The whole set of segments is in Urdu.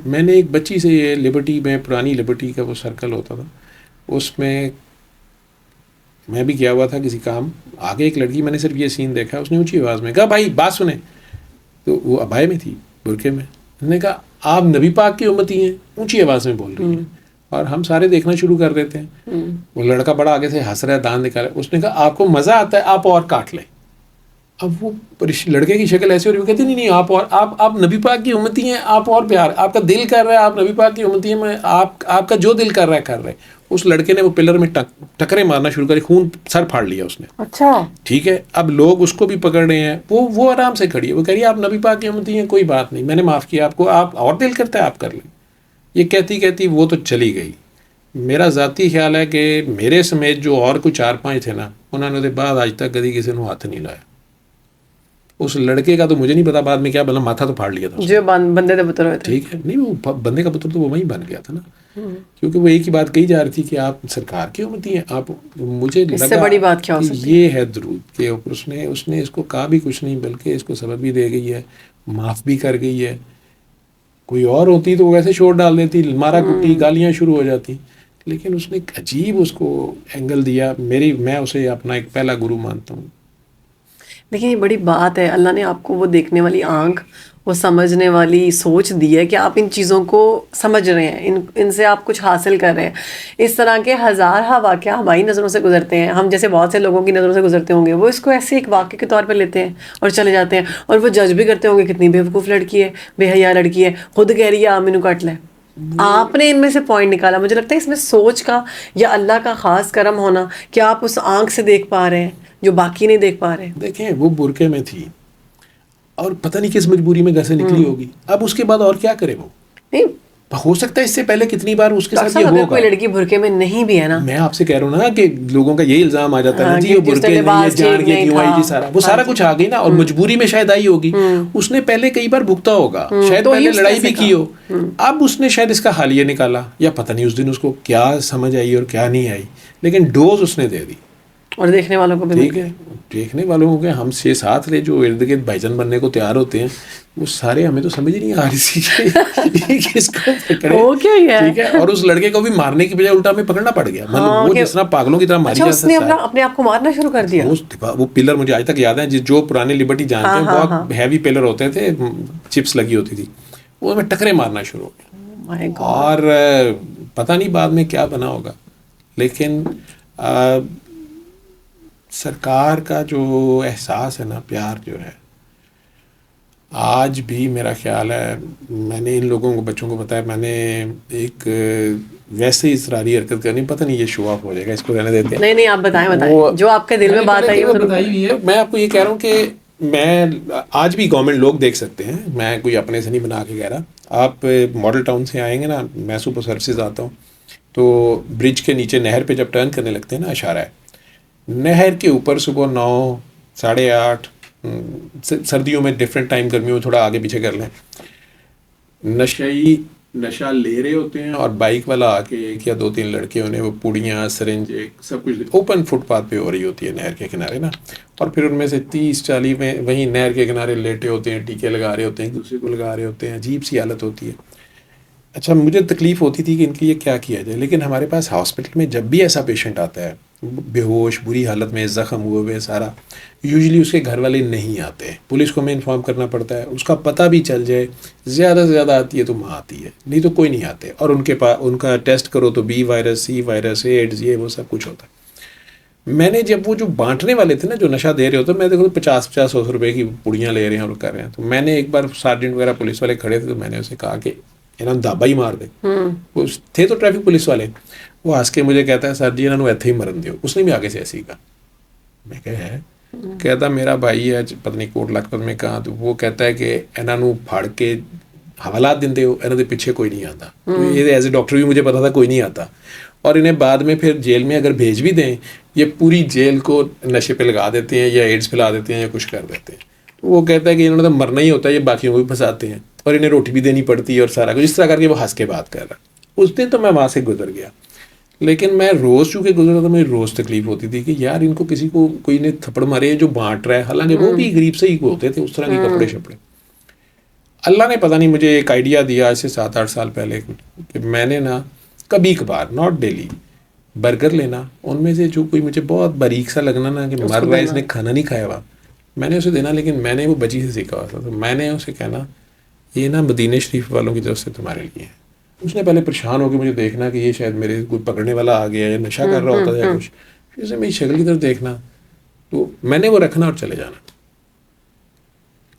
میں نے ایک بچی سے یہ لبرٹی میں پرانی لبرٹی کا وہ سرکل ہوتا تھا, اس میں بھی کیا ہوا تھا کسی کام, آگے ایک لڑکی, میں نے صرف یہ سین دیکھا, اس نے اونچی آواز میں کہا بھائی بات سنیں, تو وہ ابائے میں تھی, برقعے میں, انہوں نے کہا آپ نبی پاک کی امتی ہیں, اونچی آواز میں بول رہی ہیں, اور ہم سارے دیکھنا شروع کر دیتے ہیں. وہ لڑکا بڑا آگے سے ہنس رہا ہے, دان نکالا, اس نے کہا آپ کو مزہ آتا ہے, آپ اور کاٹ لیں. اب وہ لڑکے کی شکل ایسی ہو رہی, وہ کہتے نہیں آپ نبی پاک کی امتی ہیں, آپ اور پیار, آپ کا دل کر رہا ہے آپ نبی پاک کی امتی ہیں, میں آپ کا جو دل کر رہا ہے کر رہے. اس لڑکے نے وہ پلر میں ٹکرے مارنا شروع کری, خون سر پھاڑ لیا اس نے. اچھا ٹھیک ہے, اب لوگ اس کو بھی پکڑ رہے ہیں, وہ آرام سے کھڑی ہے, وہ کہہ رہی ہے آپ نبی پاک کی امتی ہیں, کوئی بات نہیں, میں نے معاف کیا آپ کو, آپ اور دل کرتا ہے آپ کر لیں. یہ کہتی وہ تو چلی گئی. میرا ذاتی خیال ہے کہ میرے سمیت جو اور کوئی 4-5 تھے نا, انہوں نے بعد آج تک کبھی کسی نے ہاتھ نہیں لایا. اس لڑکے کا تو مجھے نہیں پتا بعد میں کیا بنا, ماتھا تو پھاڑ لیا تھا جو بندے کے پتر ہوئے تھے. ٹھیک ہے, نہیں وہ بندے کا پتر تو وہ وہیں بن گیا تھا نا, کیونکہ وہ ایک ہی بات کہی جا رہی تھی کہ آپ سرکار کی امتی ہیں. آپ مجھے اس سے لگا بڑی بات کیا ہو کہ سکتی ہے. یہ ہے درود کہ اس نے اس کو کہا بھی کچھ نہیں, بلکہ اس کو سبب بھی دے گئی ہے, معاف بھی کر گئی ہے. کوئی اور ہوتی تو ویسے شور ڈال دیتی, مارا کٹی, گالیاں شروع ہو جاتی, لیکن اس نے ایک عجیب اس کو اینگل دیا. میں اسے اپنا ایک پہلا گرو مانتا ہوں. لیکن یہ بڑی بات ہے, اللہ نے آپ کو وہ دیکھنے والی آنکھ, وہ سمجھنے والی سوچ دی ہے کہ آپ ان چیزوں کو سمجھ رہے ہیں, ان سے آپ کچھ حاصل کر رہے ہیں. اس طرح کے ہزارہ واقعہ ہماری نظروں سے گزرتے ہیں, ہم جیسے بہت سے لوگوں کی نظروں سے گزرتے ہوں گے, وہ اس کو ایسے ایک واقعے کے طور پہ لیتے ہیں اور چلے جاتے ہیں, اور وہ جج بھی کرتے ہوں گے کتنی بیوقوف لڑکی ہے, بے حیا لڑکی ہے, خود کہہ رہی ہے آمینو کاٹ لے. آپ نے ان میں سے پوائنٹ نکالا. مجھے لگتا ہے اس میں سوچ کا یا اللہ کا خاص کرم ہونا کہ آپ اس آنکھ سے دیکھ پا رہے ہیں جو باقی نہیں دیکھ پا رہے. دیکھیں وہ برقعے میں تھی اور پتہ نہیں کس مجبوری میں گھر سے نکلی ہوگی, اب اس کے بعد اور کیا کرے وہ. نہیں ہو سکتا ہے اس سے پہلے کتنی بار اس کے ساتھ یہ اگر ہوگا. کوئی لڑکی برقعے میں نہیں بھی ہے نا, میں آپ سے کہہ رہا ہوں نا کہ لوگوں کا یہی الزام آ جاتا ہے نا, جی یہ برقعے نہیں ہے, جان کے کیوں آئی جی, سارا کچھ آ گئی نا, اور مجبوری میں شاید آئی ہوگی. اس نے پہلے کئی بار بھگتا ہوگا, شاید پہلے لڑائی بھی کی ہو, اب اس نے شاید اس کا حالیہ نکالا, یا پتہ نہیں اس دن اس کو کیا سمجھ آئی اور کیا نہیں آئی, لیکن ڈوز اس نے دے دی. اور دیکھنے والوں کو بھی ٹھیک ہے, دیکھنے والوں کو کہ ہم 6-7 لے جو ارد گرد بھائی جان بننے کو تیار ہوتے ہیں, وہ سارے ہمیں تو سمجھ نہیں آ رہی تھی کہ کس کو پکڑے. ٹھیک ہے, اور اس لڑکے کو بھی مارنے کی بجائے الٹا میں پکڑنا پڑ گیا, مطلب وہ جس طرح پاگلوں کی طرح ماری جا سکتا ہے. اپنے آپ کو مارنا شروع کر دیا. وہ پلر مجھے آج تک یاد ہے, جو پرانے لبرٹی جانتے ہیں, بہت ہیوی پلر ہوتے تھے, چپس لگی ہوتی تھی, وہ میں ٹکرے مارنا شروع ہو گیا. اور پتہ نہیں بعد میں کیا بنا ہوگا, لیکن سرکار کا جو احساس ہے نا, پیار جو ہے, آج بھی میرا خیال ہے, میں نے ان لوگوں کو بچوں کو بتایا, میں نے ایک ویسے اصراری حرکت کرنی, پتہ نہیں یہ شو آف ہو جائے گا, اس کو رہنے دیتے ہیں. نہیں آپ بتائیں جو آپ کے دل میں بات آئی ہے. میں آپ کو یہ کہہ رہا ہوں کہ میں آج بھی گورنمنٹ لوگ دیکھ سکتے ہیں, میں کوئی اپنے سے نہیں بنا کے کہہ رہا. آپ ماڈل ٹاؤن سے آئیں گے نا, میں سپر سروسز آتا ہوں, تو برج کے نیچے نہر پہ جب ٹرن کرنے لگتے ہیں نا, اشارہ ہے, نہر کے اوپر صبح 9, 8:30, سردیوں میں ڈفرینٹ ٹائم, گرمیوں میں تھوڑا آگے پیچھے کر لیں, نشہ لے رہے ہوتے ہیں, اور بائک والا آ کے 1 یا 2-3 لڑکے انہیں وہ پوڑیاں, سرنج, سب کچھ اوپن فٹ پاتھ پہ ہو رہی ہوتی ہے نہر کے کنارے نا, اور پھر ان میں سے 30-40 میں وہیں نہر کے کنارے لیٹے ہوتے ہیں, ٹیکے لگا رہے ہوتے ہیں, ایک دوسرے کو لگا رہے ہوتے ہیں. عجیب سی حالت ہوتی ہے. اچھا, مجھے تکلیف ہوتی تھی کہ ان کی یہ کیا کیا جائے, لیکن ہمارے پاس ہاسپٹل میں جب بھی ایسا پیشنٹ آتا ہے بے ہوش, بری حالت میں, زخم ہوئے سارا, یوزلی اس کے گھر والے نہیں آتے, پولیس کو ہمیں انفارم کرنا پڑتا ہے. اس کا پتہ بھی چل جائے, زیادہ سے زیادہ آتی ہے تو ماں آتی ہے, نہیں تو کوئی نہیں آتے. اور ان کے پاس ان کا ٹیسٹ کرو تو B virus, C virus, AIDS, یہ وہ سب کچھ ہوتا ہے. میں نے جب وہ جو بانٹنے والے تھے نا, جو نشہ دے رہے ہوتے, میں دیکھو 50-100 روپے کی پوڑیاں لے رہے ہیں اور کر رہے ہیں, تو میں نے ایک بار سارجنٹ وغیرہ پولیس والے کھڑے تھے, تو میں نے اسے کہا کہ انہوں نے دابا ہی مار دے. وہ تھے تو ٹریفک پولیس والے, وہ ہنس کے مجھے کہتا ہے سر جی انہوں نے ایتھے ہی مرن دیو. اس نے بھی آگے سے ایسی کہا. میں کہا ہے, کہتا میرا بھائی ہے پتہ نہیں کوٹ لکھپت میں کہاں, تو وہ کہتا ہے کہ انہوں پھاڑ کے حوالات دے ہو, انہوں کے پیچھے کوئی نہیں آتا. یہ ایز اے ڈاکٹر بھی مجھے پتا تھا کوئی نہیں آتا, اور انہیں بعد میں پھر جیل میں اگر بھیج بھی دیں, یہ پوری جیل کو نشے پہ لگا دیتے ہیں, یا ایڈس پہ لا دیتے ہیں, یا کچھ کر دیتے ہیں. تو وہ کہتا ہے کہ انہوں نے تو مرنا ہی ہوتا ہے, یہ باقیوں کو بھی پھنساتے ہیں, اور انہیں روٹی بھی دینی پڑتی ہے, اور سارا کچھ اس طرح کر کے وہ ہنس کے بات کر رہا. اس دن تو میں وہاں سے گزر گیا, لیکن میں روز چونکہ گزرا تو مجھے روز تکلیف ہوتی تھی کہ یار ان کو کسی کو کوئی نے تھپڑ مارے جو بانٹ رہا ہے, حالانکہ وہ بھی غریب سے ہی ہوتے تھے, اس طرح کے کپڑے شپڑے. اللہ نے پتہ نہیں مجھے ایک آئیڈیا دیا آج سے 7-8 سال پہلے کہ میں نے نا کبھی کبھار ناٹ ڈیلی برگر لینا, ان میں سے جو کوئی مجھے بہت باریک سا لگنا نا کہ مر رہا ہے اس نے کھانا نہیں کھایا ہوا, میں نے اسے دینا. لیکن میں نے وہ بچی سے سیکھا ہوا تھا, تو میں نے اسے کہنا یہ نا مدینہ شریف والوں کی طرف سے تمہارے لیے ہے. اس نے پہلے پریشان ہو کے مجھے دیکھنا کہ یہ شاید میرے کوئی پکڑنے والا آ گیا ہے, نشہ کر رہا ہوتا ہے یا کچھ, پھر اسے میری شکل کی طرف دیکھنا, تو میں نے وہ رکھنا اور چلے جانا.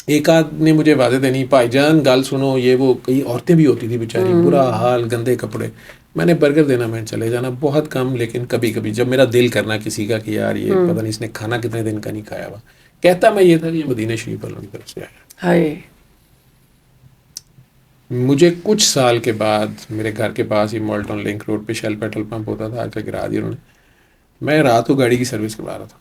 ایک آدھ نے مجھے وعدے دینی, بھائی جان گال سنو, یہ وہ کئی عورتیں بھی ہوتی تھی بیچاری, برا حال, گندے کپڑے, میں نے برگر دینا, میں چلے جانا, بہت کم. لیکن کبھی کبھی جب میرا دل کرنا کسی کا کہ یار یہ پتہ نہیں اس نے کھانا کتنے دن کا نہیں کھایا ہوا, کہتا میں یہ تھا کہ یہ مدینہ شریف والوں کی طرف سے آیا. مجھے کچھ سال کے بعد میرے گھر کے پاس ہی مالٹن لنک روڈ پہ شیل پیٹرول پمپ ہوتا تھا, آج تک گرا دیا انہوں نے. میں رات کو گاڑی کی سروس کروا رہا تھا,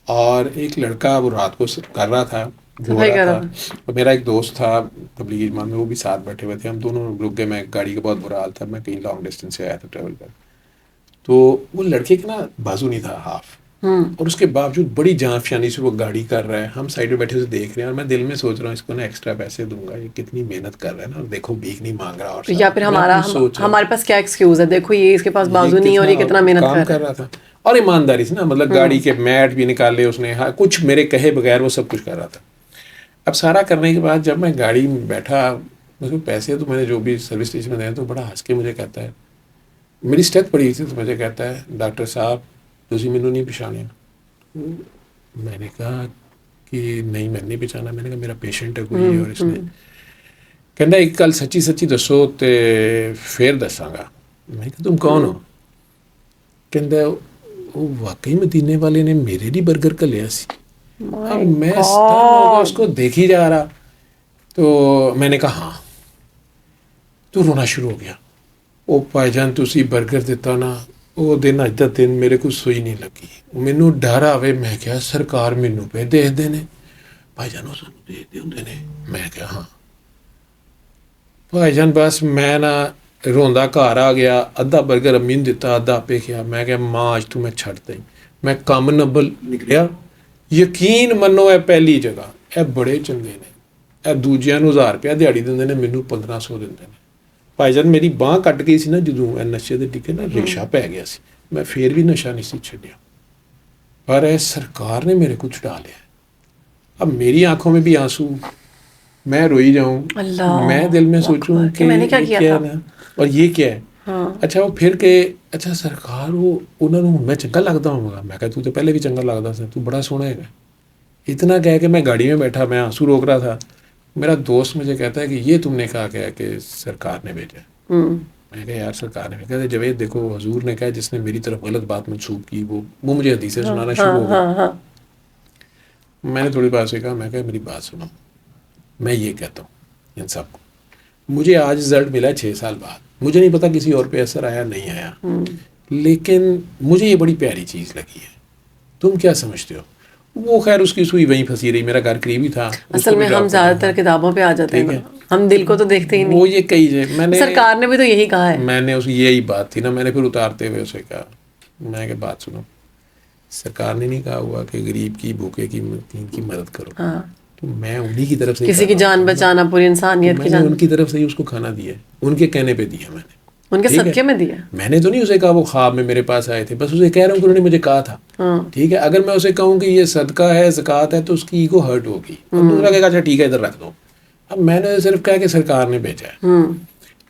اور ایک لڑکا وہ رات کو کر رہا تھا, دھو رہا تھا, اور میرا ایک دوست تھا تبلیغی جماعت میں, وہ بھی ساتھ بیٹھے ہوئے تھے. ہم دونوں رک گئے, میں گاڑی کا بہت برا حال تھا, میں کہیں لانگ ڈسٹینس سے آیا تھا ٹریول کر. تو وہ لڑکے کا نا بازو نہیں تھا, ہاف, اور اس کے باوجود بڑی جان افشانی سے وہ گاڑی کر رہا ہے. ہم سائڈ پہ بیٹھے اسے دیکھ رہے ہیں, اور میں دل میں سوچ رہا ہوں اس کو نا ایکسٹرا پیسے دوں گا, یہ کتنی محنت کر رہا ہے نا, اور دیکھو بھیک نہیں مانگ رہا. اور یا پھر ہمارے پاس کیا ایکسکیوز ہے, دیکھو یہ اس کے پاس بازو نہیں اور یہ کتنا محنت کر رہا تھا, اور ایمانداری سے نا, مطلب گاڑی کے میٹ بھی نکالے اس نے, کچھ میرے کہے بغیر وہ سب کچھ کر رہا تھا. اب سارا کرنے کے بعد جب میں گاڑی میں بیٹھا, اس کو پیسے تو میں نے جو بھی سروس اسٹیشن میں دیے, تو بڑا ہنس کے مجھے کہتا ہے, میری اسٹیپ پڑی تھی, تو مجھے کہتا ہے ڈاکٹر صاحب تسی مینوں نہیں پچھانے. میں نے کہا کہ نہیں میں نہیں پہچانا. میں نے کہا میرا پیشنٹ ہے کوئی, اور اس نے کہنا ایک گل سچی سچی دسو تے پھر دساں گا. میں نے کہا تم کون ہو؟ کہندا وہ واقعی مدینے والے نے میرے لیے برگر کا لیا سی. اب میں اس کو دیکھ ہی جا رہا, تو میں نے کہا ہاں, تو رونا شروع ہو گیا. وہ بھائی جان تسی برگر دیتا نا, وہ دن اج دا دن میرے کو سوئی نہیں لگی. مینوں ڈر آوے, میں کہا سرکار مینوں پہ دیکھتے ہیں, بھائی جان وہ سانوں دیکھتے ہوندے نے. میں کہا ہاں. بھائی جان بس میں نا روندا گھر آ گیا, ادھا برگر امی نے دیتا, ادھا آپے کھیا. میں کہا ماں اج تو میں چھڈتا ہی, میں کم نبل نکلیا. یقین منو اے پہلی جگہ, اے بڑے چنگے نے, اے دوجیاں نوں 1000 روپیہ دیہڑی دیندے نے, مینوں 1500 دیندے نے. بھائی جان میری باہ کٹ گئی سی نا جدوں اے نشے دے ٹکے نا, رکشا پی گیا سی, میں پھر بھی نشہ نہیں سی چھڈیا, پر اے سرکار نے میرے کو چھڈا لیا. اب میری آنکھوں میں بھی آنسو, میں روئی جاؤں, میں دل میں سوچوں کہ میں نے کیا کیا ہے نا, اور یہ کیا ہے. اچھا وہ پھر کہ اچھا سرکار وہ انہوں نے میں چنگا لگتا ہوں گا. میں کہا تو پہلے بھی چنگا لگتا سا, تو بڑا سونا ہے. اتنا کہہ کے میں گاڑی میں بیٹھا, میں آنسو روک رہا تھا. میرا دوست مجھے کہتا ہے کہ یہ تم نے کہا کیا کہ سرکار نے بھیجا. میں کہا یار سرکار نے کہتے جوید دیکھو حضور نے کہا جس نے میری طرف غلط بات منسوب کی وہ مجھے حدیثیں سنانا شروع ہو گیا. میں نے تھوڑی بات سے کہا, میں کہا میری بات سنو, میں یہ کہتا ہوں ان سب کو, مجھے آج رزلٹ ملا 6 سال بعد, مجھے نہیں پتا کسی اور پہ اثر آیا نہیں آیا, لیکن مجھے یہ بڑی پیاری چیز لگی ہے. تم کیا سمجھتے ہو؟ وہ خیر اس کی سوئی وہیں پھنسی رہی, میرا گھر قریب ہی تھا. اصل میں ہم زیادہ تر کتابوں پہ آ جاتے ہیں, ہم دل کو تو دیکھتے ہی نہیں. وہ یہ کہی جائے, میں نے سرکار نے بھی تو یہی کہا ہے. میں نے یہی بات تھی نا, میں نے پھر اتارتے ہوئے اسے کہا, میں کہ بات سنو, سرکار نے نہیں کہا ہوا کہ غریب کی بھوکے کی مسکین کی مدد کرو, تو میں انہی کی طرف سے کسی کی جان بچانا پوری انسانیت کی جان, ان کی طرف سے ہی اس کو کھانا دیا, ان کے کہنے پہ دیا, میں نے ان کے صدقے میں دیا. میں نے تو نہیں اسے کہا وہ خواب میں میرے پاس آئے تھے, بس اسے کہہ رہا ہوں کہ انہوں نے مجھے کہا تھا. ٹھیک ہے, اگر میں اسے کہوں کہ یہ صدقہ ہے زکوٰۃ ہے تو اس کی ایگو ہرٹ ہوگی, دوسرا کہے گا اچھا ٹھیک ہے ادھر رکھ دو. اب میں نے صرف کہا کہ سرکار نے بھیجا ہے.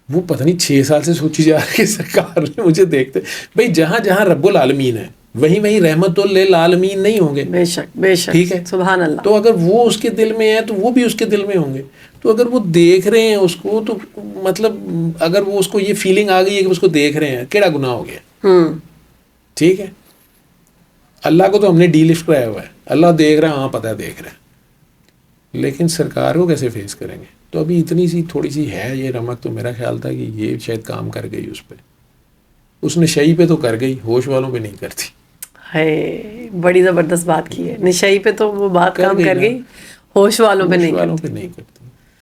وہ پتہ نہیں 6 سال سے سوچی جا رہی ہے سرکار نے مجھے دیکھتے, بھائی جہاں جہاں رب العالمین ہے وہیں وہیں رحمت للعالمین نہیں ہوں گے. بے شک بے شک, ٹھیک ہے, سبحان اللہ. تو اگر وہ اس کے دل میں ہے تو وہ بھی اس کے دل میں ہوں گے. تو اگر وہ دیکھ رہے ہیں اس کو, تو مطلب اگر وہ اس کو یہ فیلنگ آ گئی ہے کہ اس کو دیکھ رہے ہیں, کیڑا گناہ ہو گیا. ٹھیک ہے, اللہ کو تو ہم نے ڈی لفٹ کرایا ہوا ہے, اللہ دیکھ رہا ہے, ہاں پتہ ہے دیکھ رہے ہیں, لیکن سرکار کو کیسے فیس کریں گے. تو ابھی اتنی سی تھوڑی سی ہے یہ رمق, تو میرا خیال تھا کہ یہ شاید کام کر گئی اس پہ, اس نشئی پہ تو کر گئی, ہوش والوں پہ نہیں کرتی. ہے بڑی زبردست بات کی ہے, نشئی پہ تو وہ بات کام کر گئی, ہوش والوں پہ نہیں کرتی.